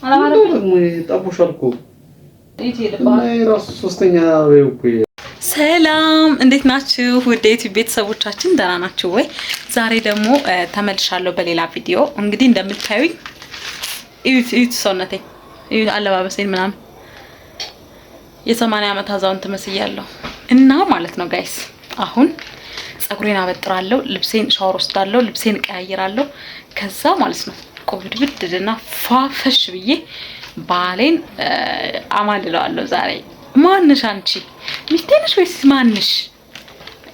አላማረብኝ ጠቦሻልኩ ራሱ ሶስተኛ ሰላም እንዴት ናችሁ? ውድ የዩቲዩብ ቤተሰቦቻችን ደህና ናችሁ ወይ? ዛሬ ደግሞ ተመልሻለሁ በሌላ ቪዲዮ። እንግዲህ እንደምታዩኝ እዩት ሰውነቴ፣ እዩት አለባበሴን ምናምን የ80 ዓመት አዛውንት መስያለሁ እና ማለት ነው ጋይስ። አሁን ፀጉሬን አበጥራለሁ፣ ልብሴን ሻወር ወስዳለሁ፣ ልብሴን ቀያይራለሁ። ከዛ ማለት ነው ቆብድብድና ፋፈሽ ብዬ ባሌን አማልለዋለሁ። ዛሬ ማንሽ አንቺ ሚስቴ ነሽ ወይስ ማንሽ?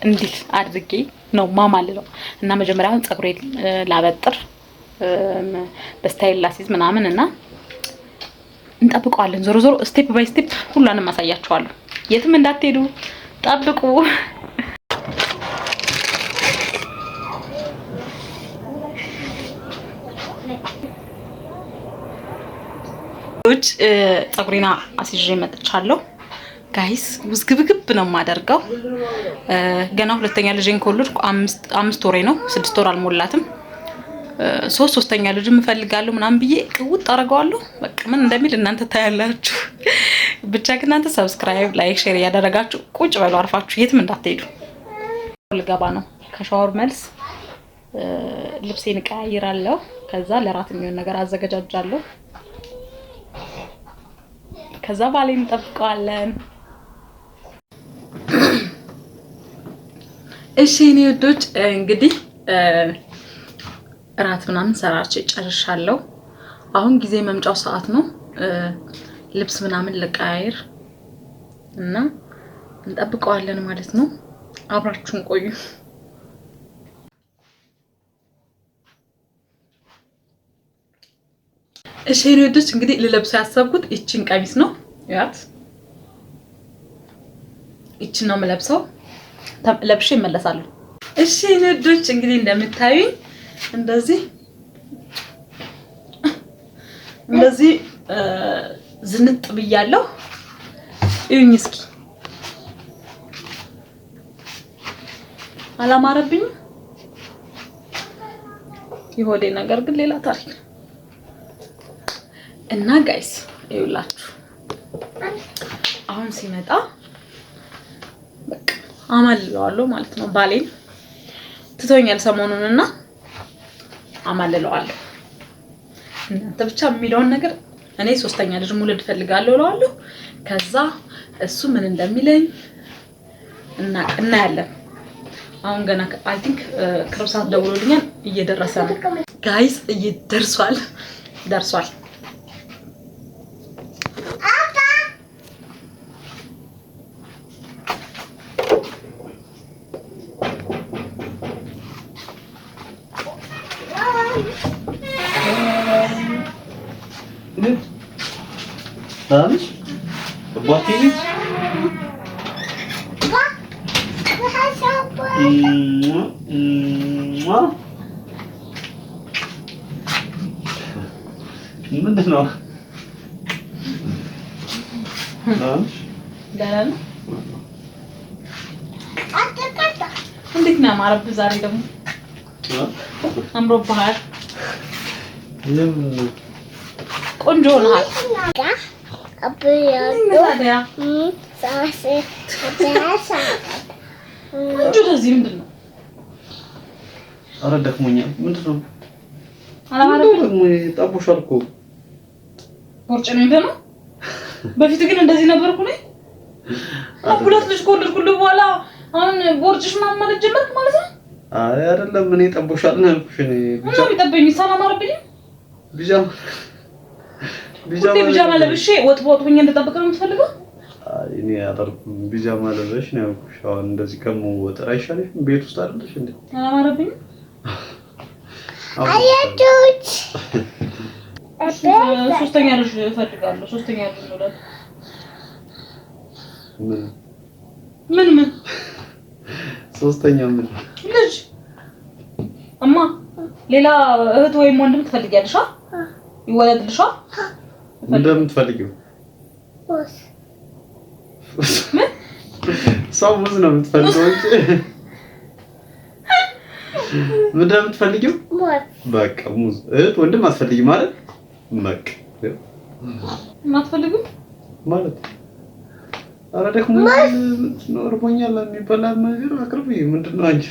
እንዲህ አድርጌ ነው ማማልለው እና መጀመሪያ ፀጉሬን ላበጥር በስታይል ላሲዝ ምናምን እና እንጠብቀዋለን። ዞሮ ዞሮ ስቴፕ ባይ ስቴፕ ሁሉንም አሳያችኋለሁ። የትም እንዳትሄዱ ጠብቁ። ፀጉሬን አስይዤ መጥቻለሁ ጋይስ። ውዝግብግብ ነው የማደርገው። ገና ሁለተኛ ልጄን ከወለድኩ አምስት ወሬ ነው፣ 6 ወር አልሞላትም። ሶስተኛ ልጅ እፈልጋለሁ ምናምን ብዬ ቅውጥ አደርገዋለሁ። በቃ ምን እንደሚል እናንተ ታያላችሁ። ብቻ ግን እናንተ ሰብስክራይብ፣ ላይክ፣ ሼር እያደረጋችሁ ቁጭ በሉ አርፋችሁ የትም እንዳትሄዱ። ልገባ ነው። ከሻወር መልስ ልብሴን እቀያይራለሁ። ከዛ ለራት የሚሆን ነገር አዘገጃጃለሁ። ከዛ ባሌን እንጠብቀዋለን። እሺ እኔ ወዶች እንግዲህ እራት ምናምን ሰራቼ ጨርሻለሁ። አሁን ጊዜ መምጫው ሰዓት ነው። ልብስ ምናምን ልቀያይር እና እንጠብቀዋለን ማለት ነው። አብራችሁን ቆዩ። እሺ እኔ ወዶች እንግዲህ ልለብሰው ያሰብኩት እቺን ቀሚስ ነው። ያት እቺን ነው የምለብሰው። ለብሼ እመለሳለሁ። እሺ እኔ ወዶች እንግዲህ እንደምታዩኝ እንደዚህ ዝንጥ ብያለሁ። እዩኝ እስኪ አላማረብኝም? ይሆዴ ነገር ግን ሌላ ታሪክ እና ጋይስ ይኸውላችሁ አሁን ሲመጣ በቃ አማልለዋለሁ ማለት ነው። ባሌን ትቶኛል ሰሞኑንና አማልለዋለሁ። እናንተ ብቻ የሚለውን ነገር እኔ ሶስተኛ ልጅ መውለድ ፈልጋለሁ እለዋለሁ። ከዛ እሱ ምን እንደሚለኝ እናያለን። አሁን ገና አይ ቲንክ ክሮሳት ደውሎልኛል፣ እየደረሰ ነው ጋይስ፣ ደርሷል። Vamos? Bota aí. ምንድን ነው? እንዴት ነው ያማረብህ ዛሬ ደግሞ? አምሮብሃል። ቆንጆ ነሃል። እንደዚህ ምንድን ነው? ኧረ ደክሞኛል። ምንድን ነው? አላማረብኝም? ጠቦሻል እኮ ቦርጭ ነው እንደ ነው። በፊት ግን እንደዚህ ነበርኩ ነኝ። ሁለት ልጅ ከወለድኩልህ በኋላ አሁን ቦርጭሽ ምናምን ማለት ጀመርክ ማለት ነው? አይ አይደለም፣ እኔ ጠቦሻል ነው ያልኩሽ። እኔ ብቻ ቢጠበኝ አላማረብኝም። ቢጃማ ለብሼ ወጥ ሆኜ እንድጠብቅ ነው የምትፈልገው? አይ እኔ አጠርኩም ቢጃማ ለብሼ ነው ያልኩሽ። አሁን እንደዚህ ከመወጥ አይሻልሽም? ቤት ውስጥ አይደለሽ እንዴ? አላማረብኝም። አያጆች ሶስተኛ ልጅ እፈልጋለሁ። ሶስተኛ ልጅ ነው ማለት ምን ሶስተኛ ምን ልጅ እማ ሌላ እህት ወይም ወንድም ትፈልጊያለሽ? ይወለድልሽ? እንደምትፈልጊው ሰው ሙዝ ነው የምትፈልገው እንጂ ምንድን ነው የምትፈልጊው? በቃ ሙዝ። እህት ወንድም አትፈልጊ ማለት በቃ ማትፈልጉም ማለት አረ ደግሞ ኖርሞኛል የሚበላ ነገር አቅርቢ። ምንድነው አንቺ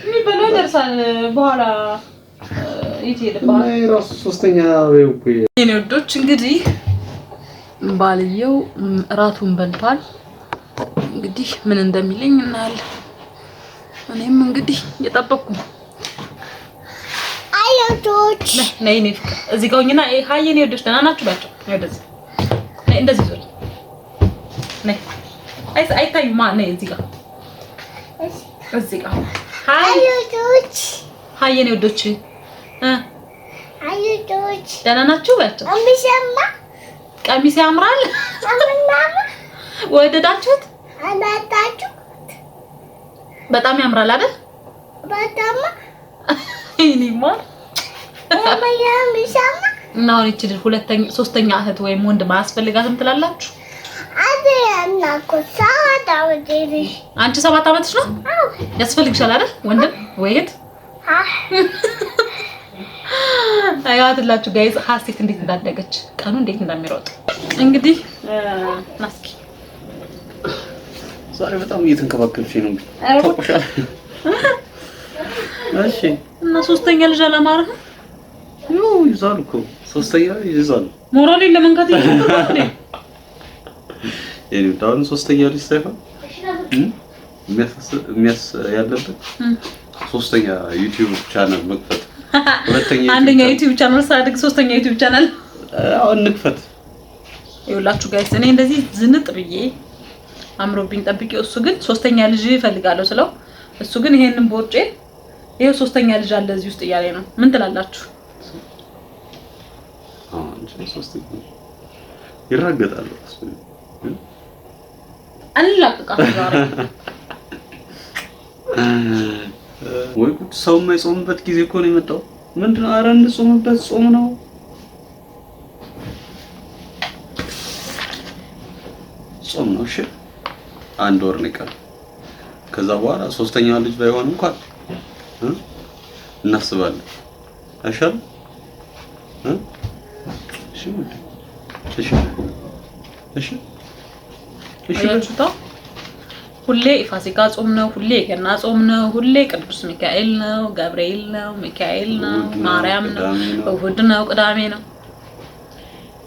የሚበላ ደርሳል በኋላ ይሄድባል። ራሱ ሶስተኛ ወይው የኔ ወዶች እንግዲህ ባልየው እራቱን በልቷል። እንግዲህ ምን እንደሚለኝ እናያለን። እኔም እንግዲህ እየጠበቅኩ ነው። አያቶች ነይ ነይ እዚህ ጋር ሆኝና ሃይ የኔ ወዶች ደህና ናችሁ ባቸው ወደዚህ ነይ እንደዚህ ዞር ነይ አይታዩማ ነይ እዚህ ጋር ሃይ አያቶች ሃይ የኔ ወዶች አያቶች ደህና ናችሁ ባቸው ቀሚስ ያምራል። ወደዳችሁት? በጣም ያምራል አይደል? በጣም እኔማ እና አሁን እቺ ሁለተኛ ሶስተኛ እህት ወይም ወንድ ማያስፈልጋትም ትላላችሁ? አንቺ 7 ዓመትሽ ነው? ያስፈልግሻል አይደል? ወንድም ወይ እህት? አያትላችሁ ጋይስ ሀሴት እንዴት እንዳደገች ቀኑ እንዴት እንደሚሮጥ እንግዲህ ናስኪ ዛሬ በጣም እየተንከባከብሽ ነው። ተቆሻል። እሺ እና ሶስተኛ ልጅ አላማረህ? ይዛል እኮ ሶስተኛ ይዛል። ሞራሌን ለመንካት ይችላል። የኔ ዳውን ሶስተኛ ልጅ ሳይሆን የሚያስ ያለበት ሶስተኛ ዩቲዩብ ቻናል መክፈት። አንደኛ ዩቲዩብ ቻናል ሳድግ ሶስተኛ ዩቲዩብ ቻናል አሁን እንክፈት። ይኸውላችሁ ጋይስ እኔ እንደዚህ ዝንጥ ብዬ አምሮብኝ ጠብቄው እሱ ግን ሶስተኛ ልጅ እፈልጋለሁ ስለው እሱ ግን ይሄንን ቦርጬ ይሄው ሶስተኛ ልጅ አለ እዚህ ውስጥ እያለኝ ነው። ምን ትላላችሁ? ሶስተኛ ይራገጣል። አንላቀቃት ዛሬ ወይ ጉድ! ሰው የማይጾምበት ጊዜ እኮ ነው የመጣው። ምንድነው? ኧረ እንጾምበት፣ ጾም ነው። ጾም ነው። እሺ 1 ወር ነው የቀረው። ከዛ በኋላ ሶስተኛ ልጅ ባይሆን እንኳን እናስባለን። አይሻል? እሺ እሺ እሺ እሺ ሁሌ ፋሲካ ጾም ነው፣ ሁሌ ገና ጾም ነው፣ ሁሌ ቅዱስ ሚካኤል ነው፣ ገብርኤል ነው፣ ሚካኤል ነው፣ ማርያም ነው፣ እሁድ ነው፣ ቅዳሜ ነው።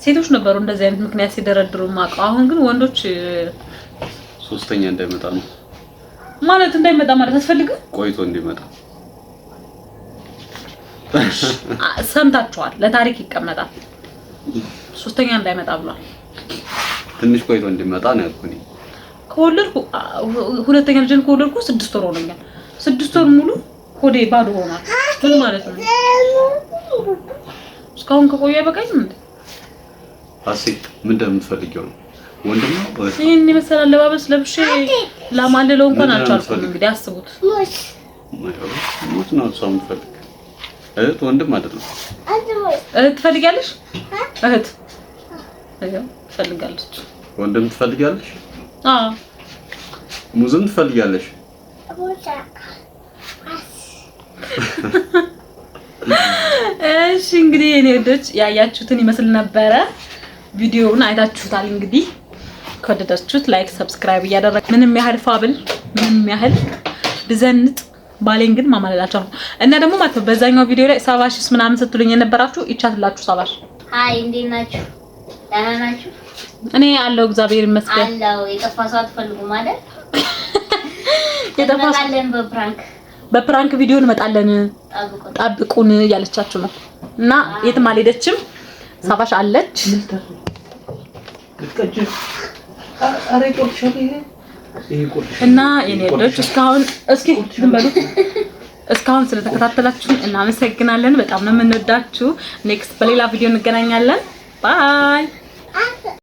ሴቶች ነበሩ እንደዚህ አይነት ምክንያት ሲደረድሩ ማቀው። አሁን ግን ወንዶች ሶስተኛ እንዳይመጣ ነው ማለት እንዳይመጣ ማለት አስፈልግም ቆይቶ እንዲመጣ ሰምታችኋል። ለታሪክ ይቀመጣል። ሶስተኛ እንዳይመጣ ብሏል። ትንሽ ቆይቶ እንዲመጣ ነው ያልኩኝ። ከወለድኩ ሁለተኛ ልጅን ከወለድኩ 6 ወር ሆነኛል። 6 ወር ሙሉ ሆዴ ባዶ ሆኗል። ምን ማለት ነው? እስካሁን ከቆየ በቃኝ። ምን አሴት ምን እንደምትፈልጊው ነው? ወንድም ነው ወይ? ይሄን የመሰለ አለባበስ ለብሼ ላማልለው እንኳን አልቻልኩም። እንግዲህ አስቡት። ሞት ነው ሰው የምትፈልግ እህት ወንድም አይደለም። እህት ትፈልጊያለሽ? እህት አይደል ትፈልጋለች። ወንድም ትፈልጊያለሽ? አዎ። ሙዝም ትፈልጊያለሽ? እሺ እንግዲህ እኔ ወዶች ያያችሁትን ይመስል ነበረ። ቪዲዮውን አይታችሁታል። እንግዲህ ከወደዳችሁት ላይክ፣ ሰብስክራይብ እያደረግ ምንም ያህል ፋብል ምንም ያህል ብዘንጥ ባሌን ግን ማማለላችሁ እና ደግሞ ማለት በዛኛው ቪዲዮ ላይ 70 ሺህ ምናምን ስትሉኝ የነበራችሁ ይቻትላችሁ 70 ሺህ። ሃይ እንዴት ናችሁ? ደህና ናችሁ? እኔ አለው እግዚአብሔር ይመስገን። አለው የጠፋ ሰው አትፈልጉም አይደል? የጠፋለን በፕራንክ ቪዲዮ እንመጣለን ጠብቁን እያለቻችሁ ነው። እና የትም አልሄደችም። 70 ሺህ አለች። እና የኔ ልጅ እስካሁን እስኪ ዝም በሉ። እስካሁን ስለተከታተላችሁ እናመሰግናለን። በጣም ነው የምንወዳችሁ። ኔክስት በሌላ ቪዲዮ እንገናኛለን። ባይ